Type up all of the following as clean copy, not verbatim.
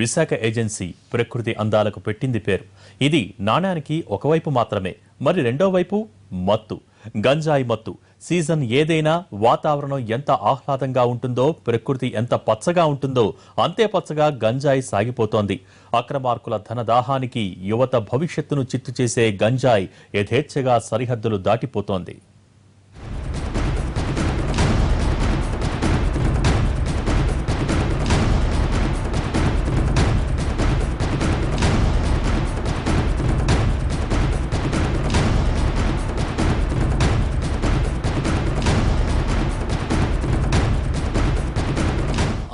Visakha agency ప్రకృతి అందాలకు పెట్టింది పేరు. ఇది నాణ్యానికి ఒకవైపు మాత్రమే, మరి రెండో వైపు మత్తు, గంజాయి మత్తు. సీజన్ ఏదైనా వాతావరణం ఎంత ఆహ్లాదంగా ఉంటుందో, ప్రకృతి ఎంత పచ్చగా ఉంటుందో అంతే పచ్చగా గంజాయి సాగిపోతోంది. అక్రమార్కుల ధనదాహానికి యువత భవిష్యత్తును చిత్తు చేసే గంజాయి యథేచ్ఛగా సరిహద్దులు దాటిపోతోంది.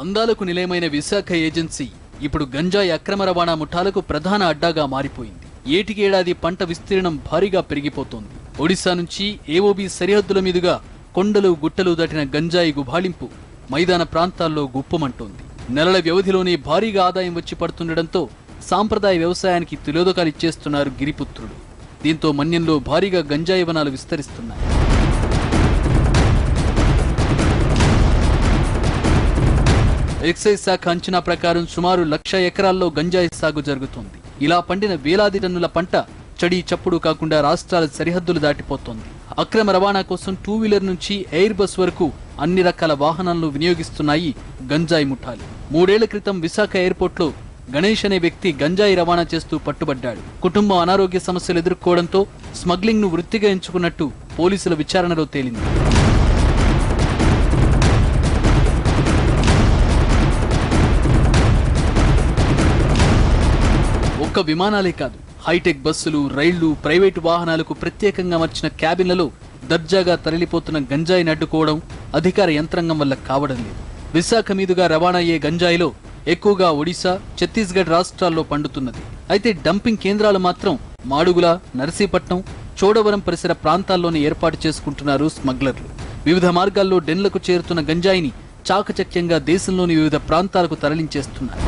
అందాలకు నిలయమైన విశాఖ ఏజెన్సీ ఇప్పుడు గంజాయి అక్రమ రవాణా ముఠాలకు ప్రధాన అడ్డాగా మారిపోయింది. ఏటికేడాది పంట విస్తీర్ణం భారీగా పెరిగిపోతోంది. ఒడిశా నుంచి ఏఓబి సరిహద్దుల మీదుగా కొండలు గుట్టలు దాటిన గంజాయి గుబాళింపు మైదాన ప్రాంతాల్లో గుప్పమంటోంది. నెలల వ్యవధిలోనే భారీగా ఆదాయం వచ్చి పడుతుండటంతో సాంప్రదాయ వ్యవసాయానికి తిలోదకాలిచ్చేస్తున్నారు గిరిపుత్రులు. దీంతో మన్యంలో భారీగా గంజాయి వనాలు విస్తరిస్తున్నాయి. ఎక్సైజ్ శాఖ అంచనా ప్రకారం సుమారు 1,00,000 ఎకరాల్లో గంజాయి సాగు జరుగుతోంది. ఇలా పండిన వేలాది టన్నుల పంట చడి చప్పుడు కాకుండా రాష్ట్రాల సరిహద్దులు దాటిపోతోంది. అక్రమ రవాణా కోసం 2 వీలర్ నుంచి ఎయిర్ బస్ వరకు అన్ని రకాల వాహనాలను వినియోగిస్తున్నాయి గంజాయి ముఠాలు. 3 ఏళ్ల క్రితం విశాఖ ఎయిర్పోర్ట్లో గణేష్ అనే వ్యక్తి గంజాయి రవాణా చేస్తూ పట్టుబడ్డాడు. కుటుంబం అనారోగ్య సమస్యలు ఎదుర్కోవడంతో స్మగ్లింగ్ ను వృత్తిగా ఎంచుకున్నట్టు పోలీసుల విచారణలో తేలింది. ఒక్క విమానాలే కాదు, హైటెక్ బస్సులు, రైళ్లు, ప్రైవేటు వాహనాలకు ప్రత్యేకంగా అమర్చిన క్యాబిన్లలో దర్జాగా తరలిపోతున్న గంజాయిని అడ్డుకోవడం అధికార యంత్రాంగం వల్ల కావడం లేదు. విశాఖ మీదుగా రవాణా అయ్యే గంజాయిలో ఎక్కువగా ఒడిశా, ఛత్తీస్గఢ్ రాష్ట్రాల్లో పండుతున్నది. అయితే డంపింగ్ కేంద్రాలు మాత్రం మాడుగుల, నర్సీపట్నం, చోడవరం పరిసర ప్రాంతాల్లోనే ఏర్పాటు చేసుకుంటున్నారు స్మగ్లర్లు. వివిధ మార్గాల్లో డెన్లకు చేరుతున్న గంజాయిని చాకచక్యంగా దేశంలోని వివిధ ప్రాంతాలకు తరలించేస్తున్నారు.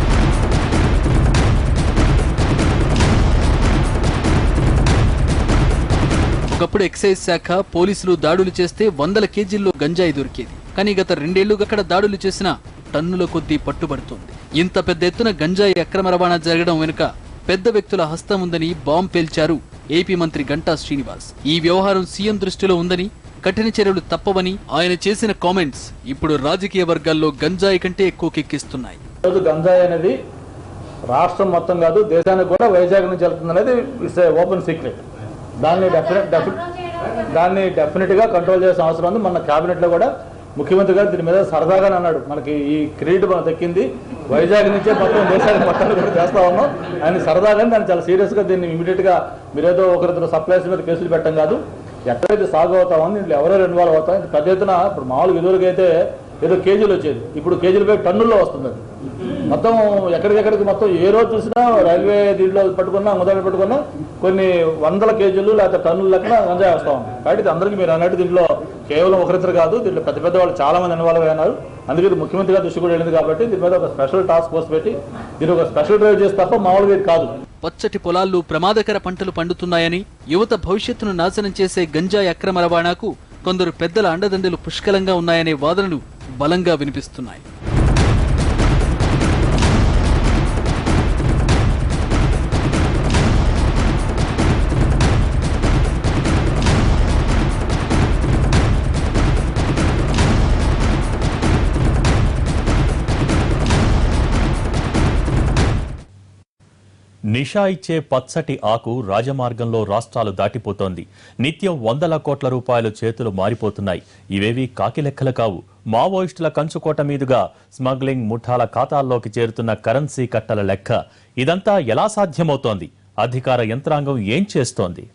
ఒకప్పుడు ఎక్సైజ్ శాఖ, పోలీసులు దాడులు చేస్తే 100 కేజీల్లో గంజాయి దొరికేది. కానీ గత 2 ఏళ్లుగా అక్కడ దాడులు చేసిన టన్నుల కొద్దీ పట్టుబడుతోంది. ఇంత పెద్ద ఎత్తున గంజాయి అక్రమ రవాణా జరగడం వెనుక పెద్ద వ్యక్తుల హస్తం ఉందని బాంబు పేల్చారు ఏపీ మంత్రి గంటా శ్రీనివాస్. ఈ వ్యవహారం సీఎం దృష్టిలో ఉందని, కఠిన చర్యలు తప్పవని ఆయన చేసిన కామెంట్స్ ఇప్పుడు రాజకీయ వర్గాల్లో గంజాయి కంటే ఎక్కువ కెక్కిస్తున్నాయి. గంజాయి అనేది రాష్ట్రం మొత్తం కాదు, దేశానికి కూడా వైజాగ్ నుంచి వెళ్తుంది అనేది ఓపెన్ సీక్రెట్. దాన్ని డెఫినెట్గా కంట్రోల్ చేసే అవసరం ఉంది. మన క్యాబినెట్లో కూడా ముఖ్యమంత్రి గారు దీని మీద సరదాగానే అన్నాడు, మనకి ఈ క్రెడిట్ మనం దక్కింది, వైజాగ్ నుంచే మొత్తం దేశానికి మొత్తాన్ని కూడా చేస్తా ఉన్నాం. ఆయన సరదాగానే దాన్ని చాలా సీరియస్గా దీన్ని ఇమీడియట్గా మీరేదో ఒకరిద్దరు సప్లైస్ మీద కేసులు పెట్టడం కాదు, ఎక్కడైతే సాగు అవుతామో దీంట్లో ఎవరెవరు ఇన్వాల్వ్ అవుతాం. పెద్ద ఎత్తున ఇప్పుడు మామూలుగా ఎదురుగా అయితే ఏదో కేజీలు వచ్చేది, ఇప్పుడు కేజీలు పోయి టన్నుల్లో వస్తుంది. మొత్తం ఎక్కడికెక్కడికి మొత్తం ఏ రోజు చూసినా రైల్వే దీంట్లో పట్టుకున్నా, మొదలు పట్టుకున్నా కొన్ని 100 కేజీలు లేకపోతే టన్నుల లెక్కన గంజాయి వస్తూ ఉంది. కాబట్టి అందరికీ మీరు అన్నట్టు దీంట్లో కేవలం ఒకరిద్దరు కాదు, దీంట్లో పెద్ద పెద్ద వాళ్ళు చాలా మంది ఇన్వాల్వ్ అయినారు. అందుకే ముఖ్యమంత్రి గారి దృష్టి కూడా వెళ్ళింది కాబట్టి దీని మీద ఒక స్పెషల్ టాస్క్ ఫోర్స్ పెట్టి దీని ఒక స్పెషల్ డ్రైవ్ చేసి తప్ప మామూలుగా ఇది కాదు. పచ్చటి పొలాల్లో ప్రమాదకర పంటలు పండుతున్నాయని, యువత భవిష్యత్తును నాశనం చేసే గంజాయి అక్రమ రవాణాకు కొందరు పెద్దల అండదండలు పుష్కలంగా ఉన్నాయనే వాదనలు బలంగా వినిపిస్తున్నాయి. నిషా ఇచ్చే పచ్చటి ఆకు రాజమార్గంలో రాష్ట్రాలు దాటిపోతోంది. నిత్యం 100 కోట్ల రూపాయలు చేతులు మారిపోతున్నాయి. ఇవేవి కాకి లెక్కలు కావు. మావోయిస్టుల కంచుకోట మీదుగా స్మగ్లింగ్ ముఠాల ఖాతాల్లోకి చేరుతున్న కరెన్సీ కట్టల లెక్క. ఇదంతా ఎలా సాధ్యమవుతోంది? అధికార యంత్రాంగం ఏం చేస్తోంది?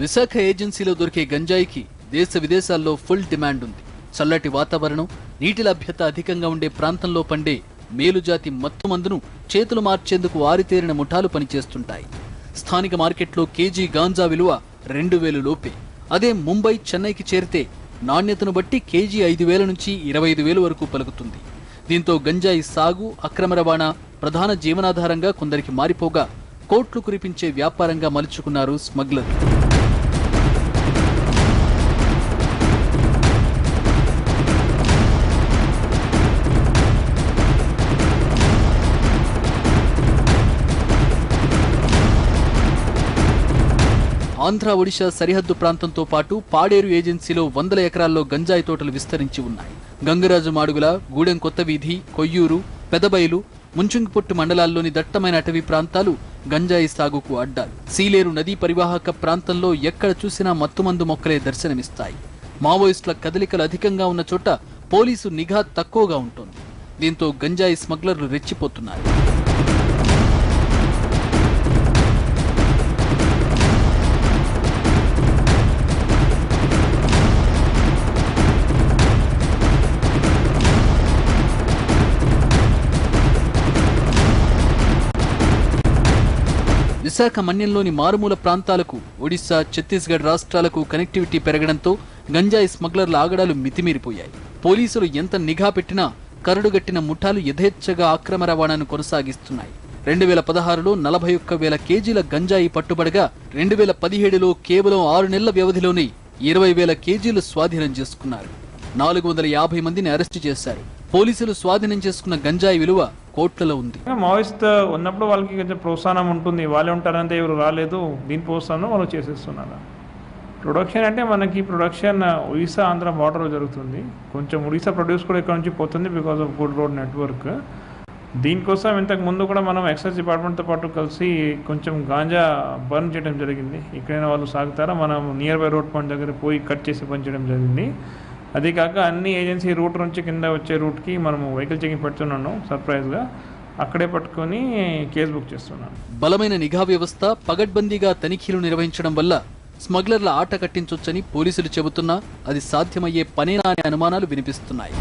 విశాఖ ఏజెన్సీలో దొరికే గంజాయికి దేశ విదేశాల్లో ఫుల్ డిమాండ్ ఉంది. చల్లటి వాతావరణం, నీటి లభ్యత అధికంగా ఉండే ప్రాంతంలో పండే మేలుజాతి మత్తు మందును చేతులు మార్చేందుకు ఆరితేరిన ముఠాలు పనిచేస్తుంటాయి. స్థానిక మార్కెట్లో కేజీ గాంజా విలువ 2000 లోపే. అదే ముంబై, చెన్నైకి చేరితే నాణ్యతను బట్టి కేజీ 5,000 నుంచి 25,000 వరకు పలుకుతుంది. దీంతో గంజాయి సాగు, అక్రమ రవాణా ప్రధాన జీవనాధారంగా కొందరికి మారిపోగా కోట్లు కురిపించే వ్యాపారంగా మలుచుకున్నారు స్మగ్లర్లు. ఆంధ్ర, ఒడిశా సరిహద్దు ప్రాంతంతో పాటు పాడేరు ఏజెన్సీలో 100 ఎకరాల్లో గంజాయి తోటలు విస్తరించి ఉన్నాయి. గంగరాజు మాడుగుల, గూడెం కొత్త వీధి, కొయ్యూరు, పెదబైలు, ముంచుంగిపొట్టు మండలాల్లోని దట్టమైన అటవీ ప్రాంతాలు గంజాయి సాగుకు అడ్డాలు. సీలేరు నదీ పరివాహక ప్రాంతంలో ఎక్కడ చూసినా మత్తుమందు మొక్కలే దర్శనమిస్తాయి. మావోయిస్టుల కదలికలు అధికంగా ఉన్న చోట పోలీసు నిఘా తక్కువగా ఉంటుంది. దీంతో గంజాయి స్మగ్లర్లు రెచ్చిపోతున్నారు. విశాఖ మన్యంలోని మారుమూల ప్రాంతాలకు, ఒడిశా, ఛత్తీస్గఢ్ రాష్ట్రాలకు కనెక్టివిటీ పెరగడంతో గంజాయి స్మగ్లర్ల ఆగడాలు మితిమీరిపోయాయి. పోలీసులు ఎంత నిఘా పెట్టినా కరడుగట్టిన ముఠాలు యథేచ్ఛగా అక్రమ రవాణాను కొనసాగిస్తున్నాయి. 2016లో 41,000 కేజీల గంజాయి పట్టుబడగా 2017లో కేవలం 6 నెలల వ్యవధిలోనే 20,000 కేజీలు స్వాధీనం చేసుకున్నారు. 450 మందిని అరెస్టు చేశారు. పోలీసులు స్వాధీనం చేసుకున్న గంజాయి విలువ కోట్లలో ఉంది. మావోయిస్ట్ ఉన్నప్పుడు వాళ్ళకి కొంచెం ప్రోత్సాహం ఉంటుంది, వాళ్ళే ఉంటారంటే ఎవరు రాలేదు, దీని ప్రోత్సాహం వాళ్ళు చేసేస్తున్నారు. ప్రొడక్షన్ అంటే మనకి ప్రొడక్షన్ ఒడిశా ఆంధ్ర బార్డర్లో జరుగుతుంది. కొంచెం ఒడిశా ప్రొడ్యూస్ కూడా ఇక్కడ నుంచి పోతుంది because of good road network. దీనికోసం ఇంతకు ముందు కూడా మనం ఎక్సైజ్ డిపార్ట్మెంట్తో పాటు కలిసి కొంచెం గాంజా బర్న్ చేయడం జరిగింది. ఎక్కడైనా వాళ్ళు సాగుతారా మనం నియర్ బై రోడ్ పాయింట్ దగ్గర పోయి కట్ చేసి బర్న్ చేయడం జరిగింది. అదే కాక అన్ని ఏజెన్సీ రూట్ నుంచి కింద వచ్చే రూట్కి మనము వెహికల్ చెకింగ్ పెడుతున్నాను సర్ప్రైజ్గా. అక్కడే పట్టుకొని కేసు బుక్ చేస్తున్నాను. బలమైన నిఘా వ్యవస్థ, పగడ్బందీగా తనిఖీలు నిర్వహించడం వల్ల స్మగ్లర్ల ఆట కట్టించొచ్చని పోలీసులు చెబుతున్నా అది సాధ్యమయ్యే పనేనా అనే అనుమానాలు వినిపిస్తున్నాయి.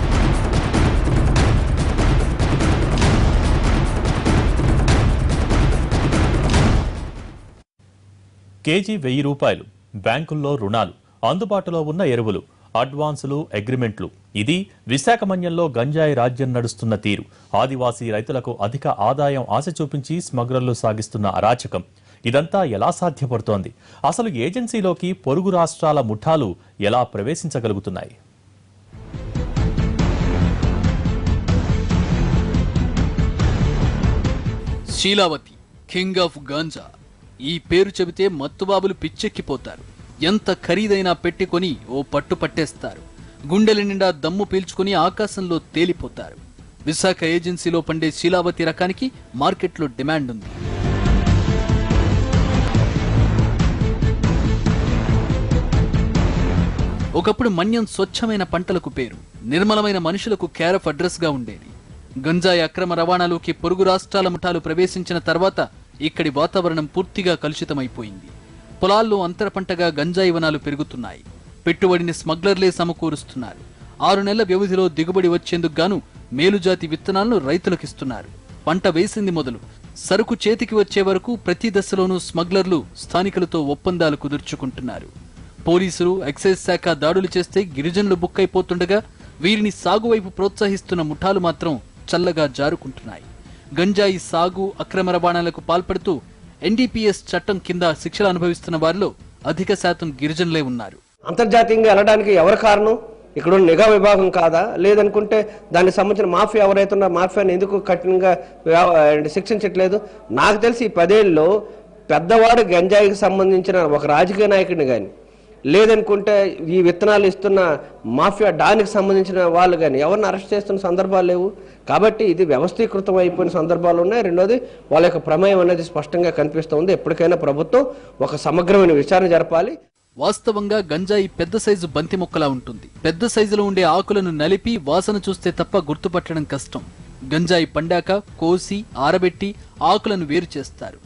కేజీ 1,000 రూపాయలు, బ్యాంకుల్లో రుణాలు, అందుబాటులో ఉన్న ఎరువులు, అడ్వాన్సులు, అగ్రిమెంట్లు. ఇది విశాఖ మన్యంలో గంజాయి రాజ్యం నడుస్తున్న తీరు. ఆదివాసీ రైతులకు అధిక ఆదాయం ఆశ చూపించి స్మగ్లర్లు సాగిస్తున్న అరాచకం. ఇదంతా ఎలా సాధ్యపడుతోంది? అసలు ఏజెన్సీలోకి పొరుగు రాష్ట్రాల ముఠాలు ఎలా ప్రవేశించగలుగుతున్నాయి? శీలావతి, కింగ్ ఆఫ్ గాంజా. ఈ పేరు చెబితే మత్తుబాబులు పిచ్చెక్కిపోతారు. ఎంత ఖరీదైనా పెట్టుకొని ఓ పట్టు పట్టేస్తారు. గుండెల నిండా దమ్ము పీల్చుకుని ఆకాశంలో తేలిపోతారు. విశాఖ ఏజెన్సీలో పండే శీలావతి రకానికి మార్కెట్లో డిమాండ్ ఉంది. ఒకప్పుడు మన్యం స్వచ్ఛమైన పంటలకు పేరు, నిర్మలమైన మనుషులకు కేర్ ఆఫ్ అడ్రస్ గా ఉండేది. గంజాయి అక్రమ రవాణాలోకి పొరుగు రాష్ట్రాల ముఠాలు ప్రవేశించిన తర్వాత ఇక్కడి వాతావరణం పూర్తిగా కలుషితమైపోయింది. పొలాల్లో అంతర పంటగా గంజాయి వనాలు పెరుగుతున్నాయి. పెట్టుబడిని స్మగ్లర్లే సమకూరుస్తున్నారు. 6 నెలల వ్యవధిలో దిగుబడి వచ్చేందుకు గాను మేలుజాతి విత్తనాలను రైతులకిస్తున్నారు. పంట వేసింది మొదలు సరుకు చేతికి వచ్చే వరకు ప్రతి దశలోనూ స్మగ్లర్లు స్థానికులతో ఒప్పందాలు కుదుర్చుకుంటున్నారు. పోలీసులు, ఎక్సైజ్ శాఖ దాడులు చేస్తే గిరిజనులు బుక్కైపోతుండగా వీరిని సాగువైపు ప్రోత్సహిస్తున్న ముఠాలు మాత్రం చల్లగా జారుకుంటున్నాయి. గంజాయి సాగు, అక్రమ రవాణాలకు పాల్పడుతూ ఎన్డీపీఎస్ చట్టం కింద శిక్షలు అనుభవిస్తున్న వారిలో అధిక శాతం గిరిజనులే ఉన్నారు. అంతర్జాతీయంగా వెళ్ళడానికి ఎవరు కారణం? ఇక్కడ నిఘా విభాగం కాదా? లేదనుకుంటే దానికి సంబంధించిన మాఫియా ఎవరైతే ఉన్నారో మాఫియాని ఎందుకు కఠినంగా శిక్షించట్లేదు? నాకు తెలిసి ఈ 10 ఏళ్ళలో పెద్దవాడు గంజాయికి సంబంధించిన ఒక రాజకీయ నాయకుడిని కానీ, లేదనుకుంటే ఈ విత్తనాలు ఇస్తున్న మాఫియా డానికి సంబంధించిన వాళ్ళు కానీ ఎవరిని అరెస్ట్ చేస్తున్న సందర్భాలు లేవు. కాబట్టి ఇది వ్యవస్థీకృతం అయిపోయిన సందర్భాలు ఉన్నాయి. రెండోది వాళ్ళ యొక్క ప్రమేయం అనేది స్పష్టంగా కనిపిస్తుంది. ఎప్పటికైనా ప్రభుత్వం ఒక సమగ్రమైన విచారణ జరపాలి. వాస్తవంగా గంజాయి పెద్ద సైజు బంతి మొక్కలా ఉంటుంది. పెద్ద సైజులో ఉండే ఆకులను నలిపి వాసన చూస్తే తప్ప గుర్తుపట్టడం కష్టం. గంజాయి పండాక కోసి ఆరబెట్టి ఆకులను వేరు చేస్తారు.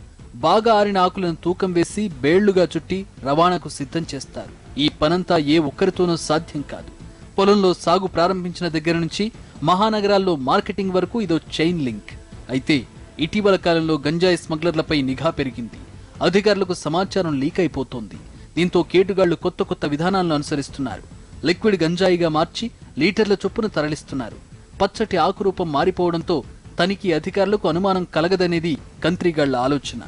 బాగా ఆరిన ఆకులను తూకం వేసి బేళ్లుగా చుట్టి రవాణాకు సిద్ధం చేస్తారు. ఈ పనంతా ఏ ఒక్కరితోనూ సాధ్యం కాదు. పొలంలో సాగు ప్రారంభించిన దగ్గర నుంచి మహానగరాల్లో మార్కెటింగ్ వరకు ఇదో చైన్ లింక్. అయితే ఇటీవల కాలంలో గంజాయి స్మగ్లర్లపై నిఘా పెరిగింది. అధికారులకు సమాచారం లీక్ అయిపోతోంది. దీంతో కేటుగాళ్లు కొత్త కొత్త విధానాలను అనుసరిస్తున్నారు. లిక్విడ్ గంజాయిగా మార్చి లీటర్ల చొప్పున తరలిస్తున్నారు. పచ్చటి ఆకురూపం మారిపోవడంతో తనిఖీ అధికారులకు అనుమానం కలగదనేది కంత్రిగాళ్ల ఆలోచన.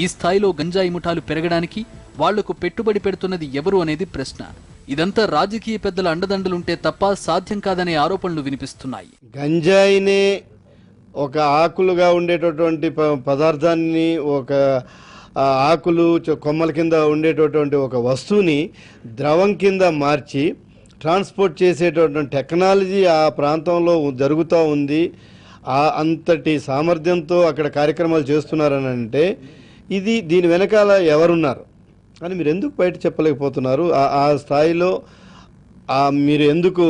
ఈ స్థాయిలో గంజాయి ముఠాలు పెరగడానికి వాళ్లకు పెట్టుబడి పెడుతున్నది ఎవరు అనేది ప్రశ్న. ఇదంతా రాజకీయ పెద్దల అండదండలుంటే తప్ప సాధ్యం కాదనే ఆరోపణలు వినిపిస్తున్నాయి. గంజాయినే ఒక ఆకులుగా ఉండేటటువంటి పదార్థాన్ని, ఒక ఆకులు కొమ్మల కింద ఉండేటటువంటి ఒక వస్తువుని ద్రవం కింద మార్చి ట్రాన్స్పోర్ట్ చేసేటటువంటి టెక్నాలజీ ఆ ప్రాంతంలో జరుగుతూ ఉంది. అంతటి సామర్థ్యంతో అక్కడ కార్యక్రమాలు చేస్తున్నారని అంటే దీని వెనకాల ఎవరున్నారు అని మీరు ఎందుకు బయట చెప్పలేకపోతున్నారు? ఆ స్థాయిలో మీరు ఎందుకు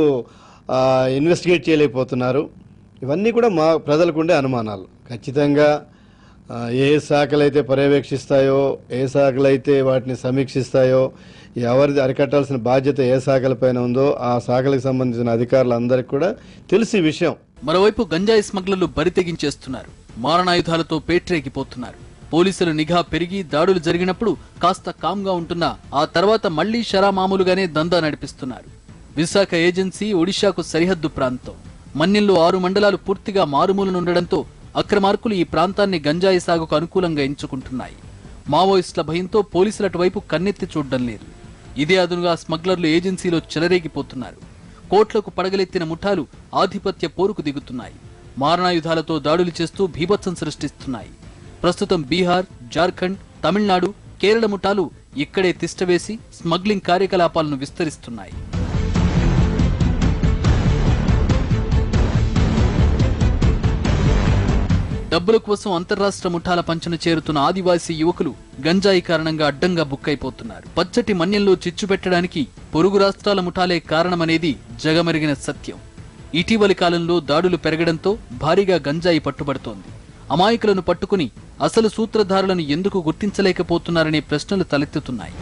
ఇన్వెస్టిగేట్ చేయలేకపోతున్నారు? ఇవన్నీ కూడా మా ప్రజలకు ఉండే అనుమానాలు. ఖచ్చితంగా ఏ శాఖలైతే పర్యవేక్షిస్తాయో, ఏ శాఖలైతే వాటిని సమీక్షిస్తాయో, ఎవరిది అరికట్టాల్సిన బాధ్యత ఏ శాఖలపైన ఉందో ఆ శాఖలకు సంబంధించిన అధికారులందరికీ కూడా తెలిసి విషయం. మరోవైపు గంజాయి స్మగ్లర్లు బరితెగించేస్తున్నారు. మారణాయుధాలతో పేట్రేగిపోతున్నారు. పోలీసుల నిఘా పెరిగి దాడులు జరిగినప్పుడు కాస్త కామ్గా ఉంటున్నా ఆ తర్వాత మళ్లీ షరామామూలుగానే దందా నడిపిస్తున్నారు. విశాఖ ఏజెన్సీ ఒడిశాకు సరిహద్దు ప్రాంతం. మన్యంలో 6 మండలాలు పూర్తిగా మారుమూలనుండడంతో అక్రమార్కులు ఈ ప్రాంతాన్ని గంజాయి సాగుకు అనుకూలంగా ఎంచుకుంటున్నాయి. మావోయిస్టుల భయంతో పోలీసుల అటువైపు కన్నెత్తి చూడడం లేదు. ఇదే అదునుగా స్మగ్లర్లు ఏజెన్సీలో చెలరేగిపోతున్నారు. కోట్లకు పడగలెత్తిన ముఠాలు ఆధిపత్య పోరుకు దిగుతున్నాయి. మారణాయుధాలతో దాడులు చేస్తూ భీభత్సం సృష్టిస్తున్నాయి. ప్రస్తుతం బీహార్, జార్ఖండ్, తమిళనాడు, కేరళ ముఠాలు ఇక్కడే తిష్టవేసి స్మగ్లింగ్ కార్యకలాపాలను విస్తరిస్తున్నాయి. డబ్బుల కోసం అంతర్రాష్ట్ర ముఠాల పంచన చేరుతున్న ఆదివాసీ యువకులు గంజాయి కారణంగా అడ్డంగా బుక్కైపోతున్నారు. పచ్చటి మన్యంలో చిచ్చు పెట్టడానికి పొరుగు రాష్ట్రాల ముఠాలే కారణమనేది జగమెరిగిన సత్యం. ఇటీవలి కాలంలో దాడులు పెరగడంతో భారీగా గంజాయి పట్టుబడుతోంది. అమాయకులను పట్టుకుని అసలు సూత్రధారులను ఎందుకు గుర్తించలేకపోతున్నారనే ప్రశ్నలు తలెత్తుతున్నాయి.